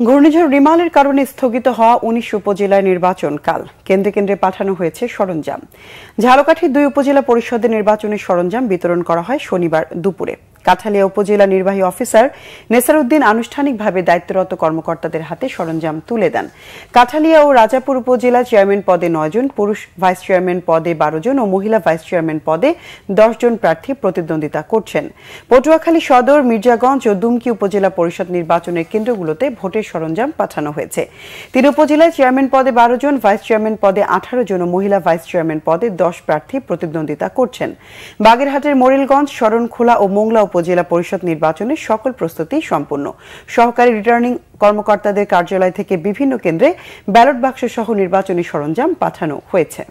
ঘূর্ণিঝড় রিমালের কারণে স্থগিত হওয়া ১৯ উপজেলার নির্বাচন কাল কেন্দ্রে কেন্দ্রে পাঠানো হয়েছে সরঞ্জাম। ঝালকাঠির ২ উপজেলা পরিষদের নির্বাচনের সরঞ্জাম বিতরণ করা হয় শনিবার দুপুরে। কাঠালিয়া উপজেলা নির্বাহী অফিসার নেসারউদ্দিন আনুষ্ঠানিকভাবে দায়িত্বরত কর্মকর্তাদের হাতে সরঞ্জাম তুলে দেন। কাঠালিয়া ও রাজাপুর উপজেলা চেয়ারম্যান পদে ৯ জন, পুরুষ ভাইস চেয়ারম্যান পদে ১২ জন ও মহিলা ভাইস চেয়ারম্যান পদে ১০ জন প্রার্থী প্রতিদ্বন্দ্বিতা করছেন। পটুয়াখালী সদর, মির্জাগঞ্জ ও দুমকি উপজেলা পরিষদ নির্বাচনের কেন্দ্রগুলোতে ভোটের সরঞ্জাম পাঠানো হয়েছে। ৩ উপজেলায় চেয়ারম্যান পদে ১২ জন, ভাইস চেয়ারম্যান পদে ১৮ জন ও মহিলা ভাইস চেয়ারম্যান পদে ১০ প্রার্থী প্রতিদ্বন্দ্বিতা করছেন। বাগেরহাটের মোরেলগঞ্জ, শরণখোলা ও মোংলা উপজেলা পরিষদ নির্বাচনের সকল প্রস্তুতি সম্পূর্ণ। সহকারী রিটার্নিং কর্মকর্তাদের কার্যালয় থেকে বিভিন্ন কেন্দ্রে ব্যালট বাক্স সহ নির্বাচনী সরঞ্জাম পাঠানো হয়েছে।